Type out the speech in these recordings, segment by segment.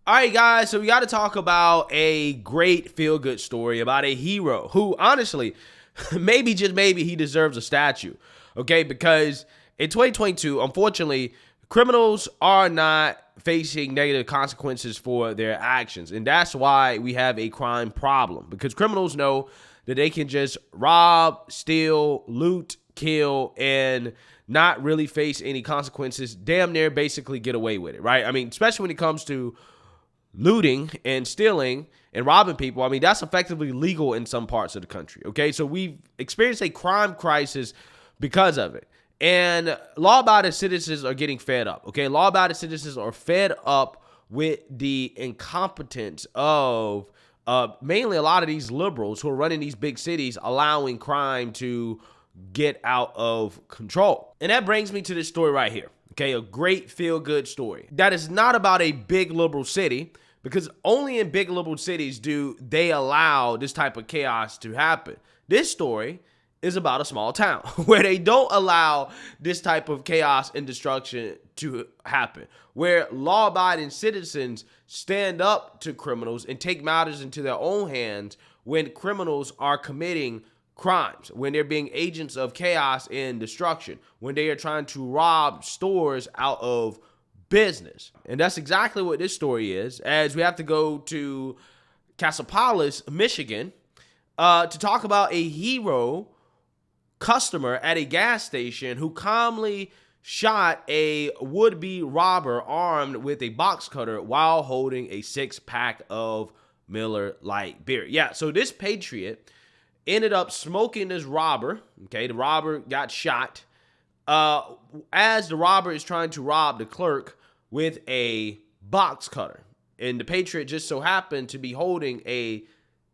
All right, guys, so we got to talk about a great feel-good story about a hero who, honestly, maybe, just maybe, he deserves a statue, okay? Because in 2022, unfortunately, criminals are not facing negative consequences for their actions, and that's why we have a crime problem, because criminals know that they can just rob, steal, loot, kill, and not really face any consequences, damn near basically get away with it, right? I mean, especially when it comes to looting and stealing and robbing people. I mean, that's effectively legal in some parts of the country, okay? So we've experienced a crime crisis because of it. And law-abiding citizens are getting fed up, okay? Law-abiding citizens are fed up with the incompetence of mainly a lot of these liberals who are running these big cities, allowing crime to get out of control. And that brings me to this story right here, okay? A great feel-good story. That is not about a big liberal city, because only in big liberal cities do they allow this type of chaos to happen. This story is about a small town where they don't allow this type of chaos and destruction to happen, where law-abiding citizens stand up to criminals and take matters into their own hands when criminals are committing crimes, when they're being agents of chaos and destruction, when they are trying to rob stores out of business. And that's exactly what this story is, as we have to go to Cassopolis, Michigan, to talk about a hero customer at a gas station who calmly shot a would-be robber armed with a box cutter while holding a 6-pack of Miller Lite beer. Yeah, so this patriot ended up smoking this robber. Okay, the robber got shot as the robber is trying to rob the clerk with a box cutter. And the patriot just so happened to be holding a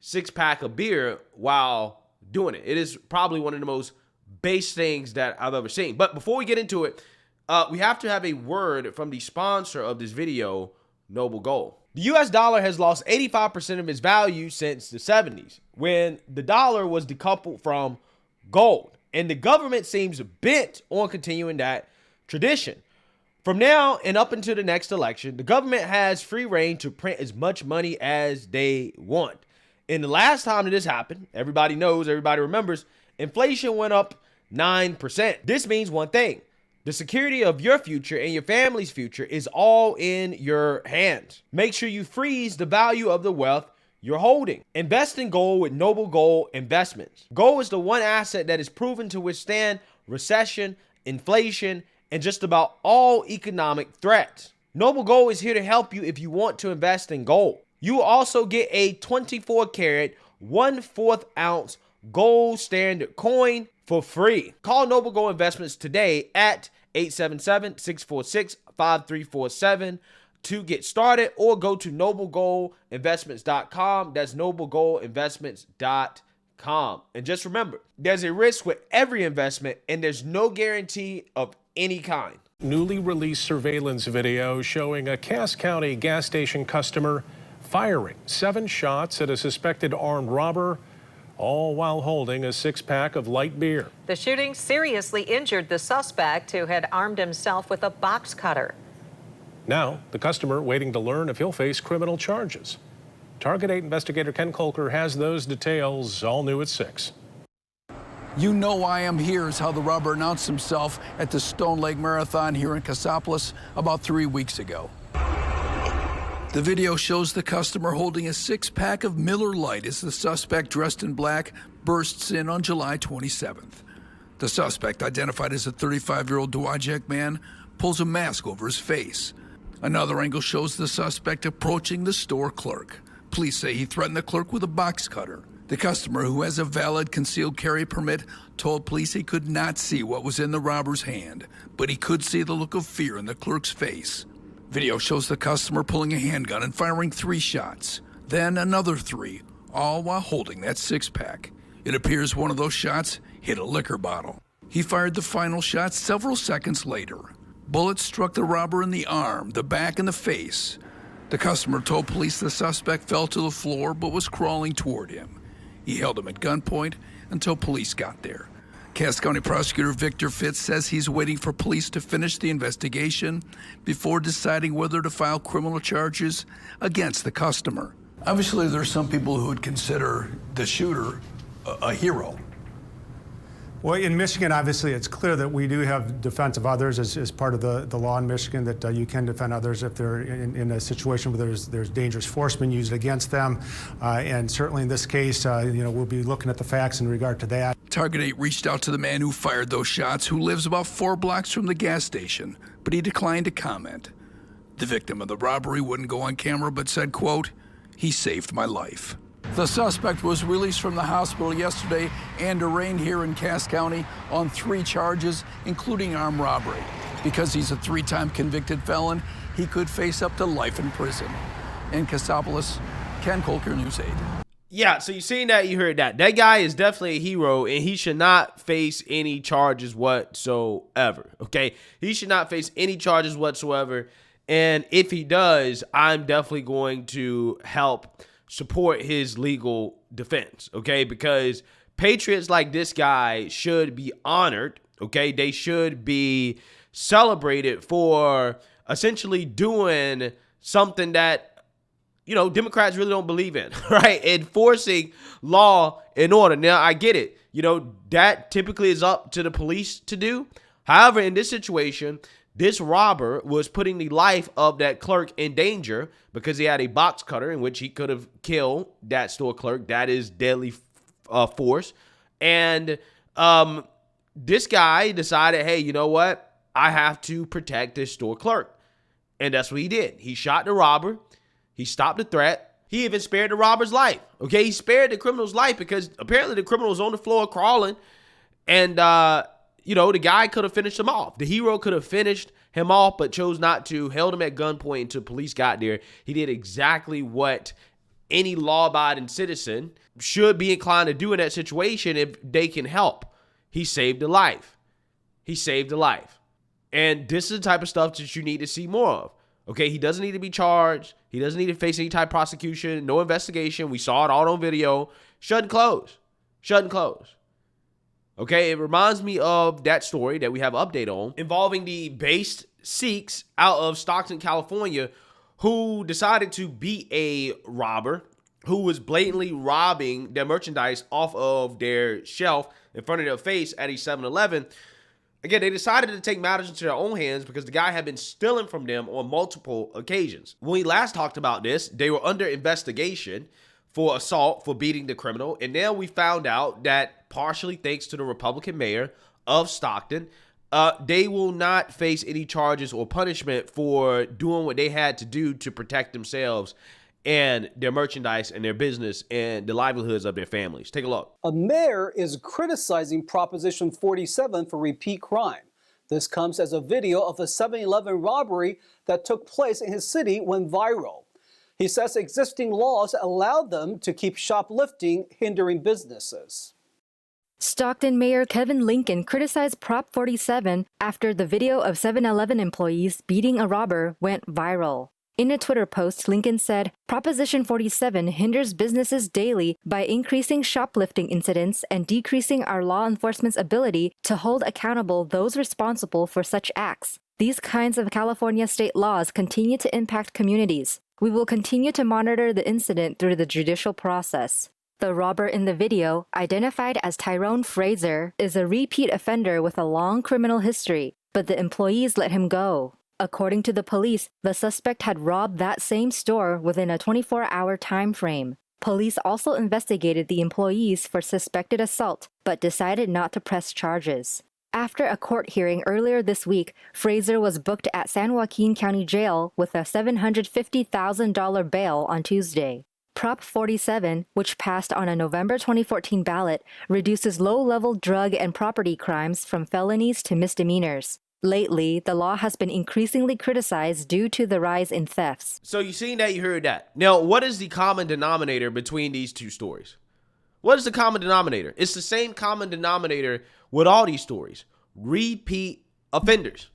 6-pack of beer while doing it. It is probably one of the most base things that I've ever seen. But before we get into it, we have to have a word from the sponsor of this video, Noble Gold. The US dollar has lost 85% of its value since the 70s, when the dollar was decoupled from gold. And the government seems bent on continuing that tradition. From now and up until the next election, the government has free reign to print as much money as they want. And the last time that this happened, everybody knows, everybody remembers, inflation went up 9%. This means one thing: the security of your future and your family's future is all in your hands. Make sure you freeze the value of the wealth you're holding. Invest in gold with Noble Gold Investments. Gold is the one asset that is proven to withstand recession, inflation, and just about all economic threats. Noble Gold is here to help you if you want to invest in gold. You will also get a 24-karat, 1/4 ounce gold standard coin for free. Call Noble Gold Investments today at 877-646-5347 to get started, or go to noblegoldinvestments.com. That's noblegoldinvestments.com. And just remember, there's a risk with every investment, and there's no guarantee of any kind. Newly released surveillance video showing a Cass County gas station customer firing 7 shots at a suspected armed robber, all while holding a 6-pack of light beer. The shooting seriously injured the suspect, who had armed himself with a box cutter. Now, the customer waiting to learn if he'll face criminal charges. Target 8 investigator Ken Kolker has those details, all new at 6. You know why I'm here is how the robber announced himself at the Stone Lake Marathon here in Cassopolis about 3 weeks ago. The video shows the customer holding a 6-pack of Miller Lite as the suspect, dressed in black, bursts in on July 27th. The suspect, identified as a 35-year-old Dowagiac man, pulls a mask over his face. Another angle shows the suspect approaching the store clerk. Police say he threatened the clerk with a box cutter. The customer, who has a valid concealed carry permit, told police he could not see what was in the robber's hand, but he could see the look of fear in the clerk's face. Video shows the customer pulling a handgun and firing 3 shots, then another 3, all while holding that 6-pack. It appears one of those shots hit a liquor bottle. He fired the final shot several seconds later. Bullets struck the robber in the arm, the back, and the face. The customer told police the suspect fell to the floor but was crawling toward him. He held him at gunpoint until police got there. Cass County Prosecutor Victor Fitz says he's waiting for police to finish the investigation before deciding whether to file criminal charges against the customer. Obviously, there's some people who would consider the shooter a hero. Well, in Michigan, obviously, it's clear that we do have defense of others as part of the law in Michigan, that you can defend others if they're in a situation where there's dangerous force being used against them. And certainly in this case, we'll be looking at the facts in regard to that. Target 8 reached out to the man who fired those shots, who lives about 4 blocks from the gas station, but he declined to comment. The victim of the robbery wouldn't go on camera, but said, quote, "He saved my life." The suspect was released from the hospital yesterday and arraigned here in Cass County on 3 charges, including armed robbery. Because he's a 3-time convicted felon, he could face up to life in prison. In Cassopolis, Ken Kolker, News 8. Yeah, so you seen that, you heard that. That guy is definitely a hero, and he should not face any charges whatsoever, okay? He should not face any charges whatsoever, and if he does, I'm definitely going to help support his legal defense, okay? Because patriots like this guy should be honored, okay? They should be celebrated for essentially doing something that, Democrats really don't believe in, right? Enforcing law and order. Now, I get it. That typically is up to the police to do. However, in this situation, this robber was putting the life of that clerk in danger because he had a box cutter in which he could have killed that store clerk. That is deadly force. And this guy decided, hey, you know what? I have to protect this store clerk. And that's what he did. He shot the robber. He stopped the threat. He even spared the robber's life. Okay, he spared the criminal's life because apparently the criminal was on the floor crawling. And, the guy could have finished him off. The hero could have finished him off, but chose not to, held him at gunpoint until police got there. He did exactly what any law-abiding citizen should be inclined to do in that situation if they can help. He saved a life. He saved a life. And this is the type of stuff that you need to see more of. Okay, he doesn't need to be charged. He doesn't need to face any type of prosecution, no investigation. We saw it all on video. Shut and close. Shut and close. Okay, it reminds me of that story that we have an update on involving the based Sikhs out of Stockton, California, who decided to beat a robber who was blatantly robbing their merchandise off of their shelf in front of their face at a 7-Eleven. Again, they decided to take matters into their own hands because the guy had been stealing from them on multiple occasions. When we last talked about this, they were under investigation for assault for beating the criminal. And now we found out that partially thanks to the Republican mayor of Stockton, they will not face any charges or punishment for doing what they had to do to protect themselves and their merchandise and their business and the livelihoods of their families. Take a look. A mayor is criticizing Proposition 47 for repeat crime. This comes as a video of a 7-Eleven robbery that took place in his city went viral. He says existing laws allow them to keep shoplifting, hindering businesses. Stockton Mayor Kevin Lincoln criticized Prop 47 after the video of 7-Eleven employees beating a robber went viral. In a Twitter post, Lincoln said, Proposition 47 hinders businesses daily by increasing shoplifting incidents and decreasing our law enforcement's ability to hold accountable those responsible for such acts. These kinds of California state laws continue to impact communities. We will continue to monitor the incident through the judicial process. The robber in the video, identified as Tyrone Fraser, is a repeat offender with a long criminal history, but the employees let him go. According to the police, the suspect had robbed that same store within a 24-hour time frame. Police also investigated the employees for suspected assault, but decided not to press charges. After a court hearing earlier this week, Fraser was booked at San Joaquin County Jail with a $750,000 bail on Tuesday. Prop 47, which passed on a November 2014 ballot, reduces low-level drug and property crimes from felonies to misdemeanors. Lately, the law has been increasingly criticized due to the rise in thefts. So you seen that, you heard that. Now, what is the common denominator between these two stories? What is the common denominator? It's the same common denominator with all these stories. Repeat offenders.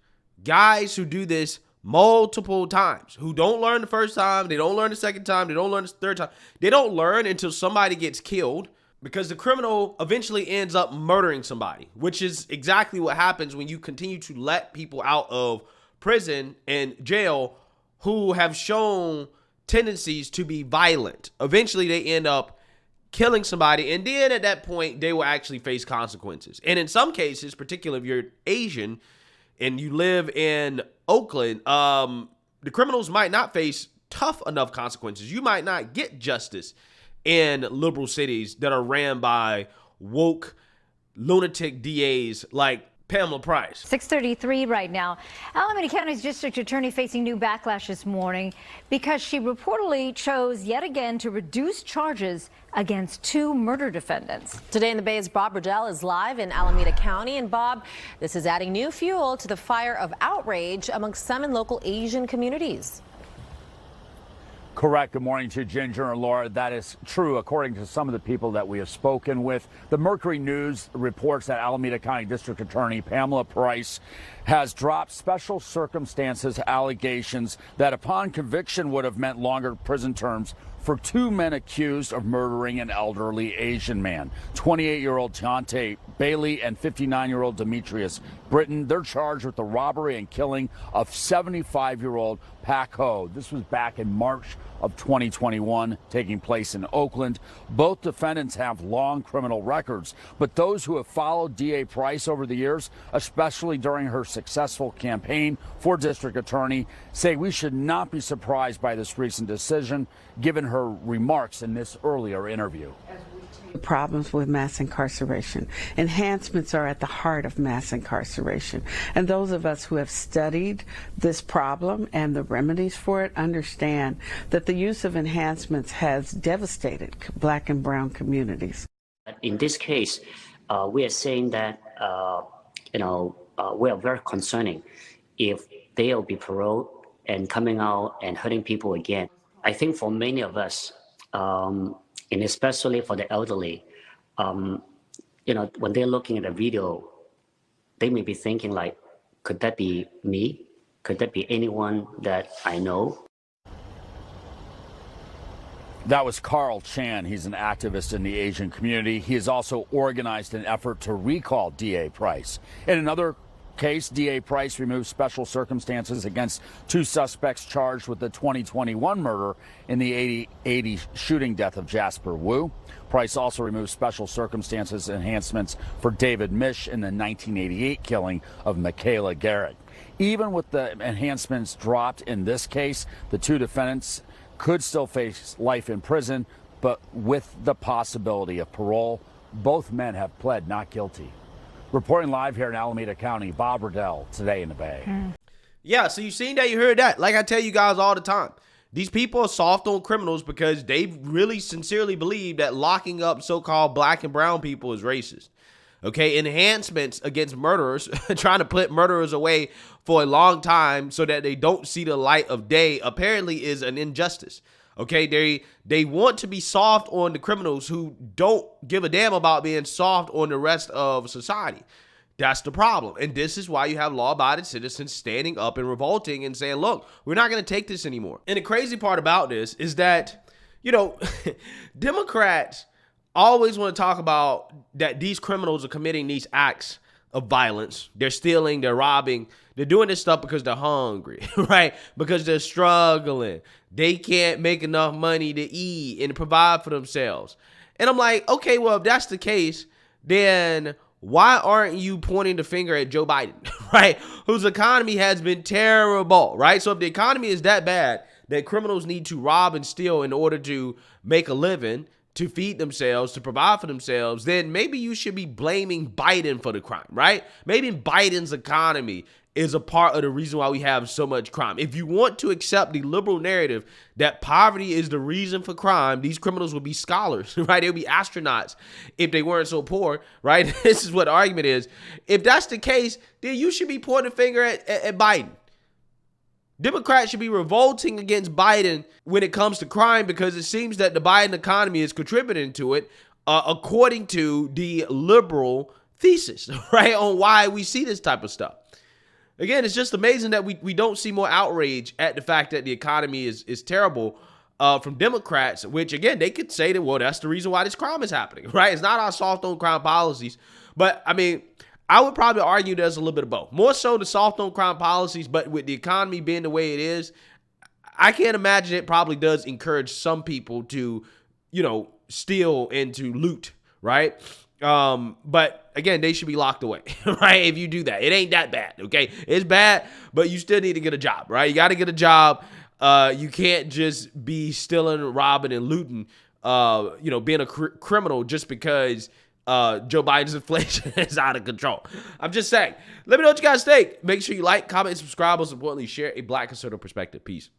Guys who do this multiple times, who don't learn the first time, they don't learn the second time, they don't learn the third time. They don't learn until somebody gets killed, because the criminal eventually ends up murdering somebody, which is exactly what happens when you continue to let people out of prison and jail who have shown tendencies to be violent. Eventually, they end up killing somebody, and then at that point, they will actually face consequences. And in some cases, particularly if you're Asian and you live in Oakland, the criminals might not face tough enough consequences. You might not get justice in liberal cities that are ran by woke lunatic DAs like Pamela Price. 6:33 right now. Alameda County's district attorney facing new backlash this morning because she reportedly chose yet again to reduce charges against 2 murder defendants. Today in the Bay's Bob Riddell is live in Alameda County. And Bob, this is adding new fuel to the fire of outrage amongst some in local Asian communities. Correct. Good morning to Ginger and Laura. That is true, according to some of the people that we have spoken with. The Mercury News reports that Alameda County District Attorney Pamela Price has dropped special circumstances allegations that upon conviction would have meant longer prison terms for 2 men accused of murdering an elderly Asian man, 28-year-old Deontay Bailey and 59-year-old Demetrius Britton. They're charged with the robbery and killing of 75-year-old Pak Ho. This was back in March of 2021, taking place in Oakland. Both defendants have long criminal records, but those who have followed DA Price over the years, especially during her successful campaign for district attorney, say we should not be surprised by this recent decision, given her remarks in this earlier interview. Problems with mass incarceration. Enhancements are at the heart of mass incarceration. And those of us who have studied this problem and the remedies for it understand that the use of enhancements has devastated Black and brown communities. In this case, we are saying that, we are very concerning if they will be paroled and coming out and hurting people again. I think for many of us, and especially for the elderly, when they're looking at the video, they may be thinking like, could that be me? Could that be anyone that I know? That was Carl Chan. He's an activist in the Asian community. He has also organized an effort to recall DA Price. In another case, DA Price removed special circumstances against 2 suspects charged with the 2021 murder in the 80 shooting death of Jasper Wu. Price also removed special circumstances enhancements for David Mish in the 1988 killing of Michaela Garrett. Even with the enhancements dropped in this case, the 2 defendants could still face life in prison, but with the possibility of parole. Both men have pled not guilty. Reporting live here in Alameda County, Bob Riddell, Today in the Bay. Yeah, so you seen that, you heard that. Like I tell you guys all the time, these people are soft on criminals because they really sincerely believe that locking up so-called Black and brown people is racist. Okay, enhancements against murderers, trying to put murderers away for a long time so that they don't see the light of day, apparently is an injustice. Okay, they want to be soft on the criminals who don't give a damn about being soft on the rest of society. That's the problem. And this is why you have law-abiding citizens standing up and revolting and saying, look, we're not going to take this anymore. And the crazy part about this is that, Democrats always want to talk about that these criminals are committing these acts of violence. They're stealing, they're robbing, they're doing this stuff because they're hungry, right? Because they're struggling. They can't make enough money to eat and provide for themselves. And I'm like, okay, well, if that's the case, then why aren't you pointing the finger at Joe Biden, right? Whose economy has been terrible, right? So if the economy is that bad that criminals need to rob and steal in order to make a living, to feed themselves, to provide for themselves, then maybe you should be blaming Biden for the crime, right? Maybe Biden's economy is a part of the reason why we have so much crime. If you want to accept the liberal narrative that poverty is the reason for crime, these criminals would be scholars, right? They would be astronauts if they weren't so poor, right? This is what the argument is. If that's the case, then you should be pointing a finger at Biden. Democrats should be revolting against Biden when it comes to crime because it seems that the Biden economy is contributing to it, according to the liberal thesis, right, on why we see this type of stuff. Again, it's just amazing that we don't see more outrage at the fact that the economy is terrible from Democrats, which again, they could say that, well, that's the reason why this crime is happening, right? It's not our soft on crime policies. But I mean, I would probably argue there's a little bit of both. More so the soft on crime policies, but with the economy being the way it is, I can't imagine it probably does encourage some people to, steal and to loot, right? But again, they should be locked away, right? If you do that, it ain't that bad, okay? It's bad, but you still need to get a job, right? You got to get a job. You can't just be stealing, robbing, and looting, being a criminal just because Joe Biden's inflation is out of control. I'm just saying. Let me know what you guys think. Make sure you like, comment, and subscribe. Most importantly, share a Black conservative perspective. Peace.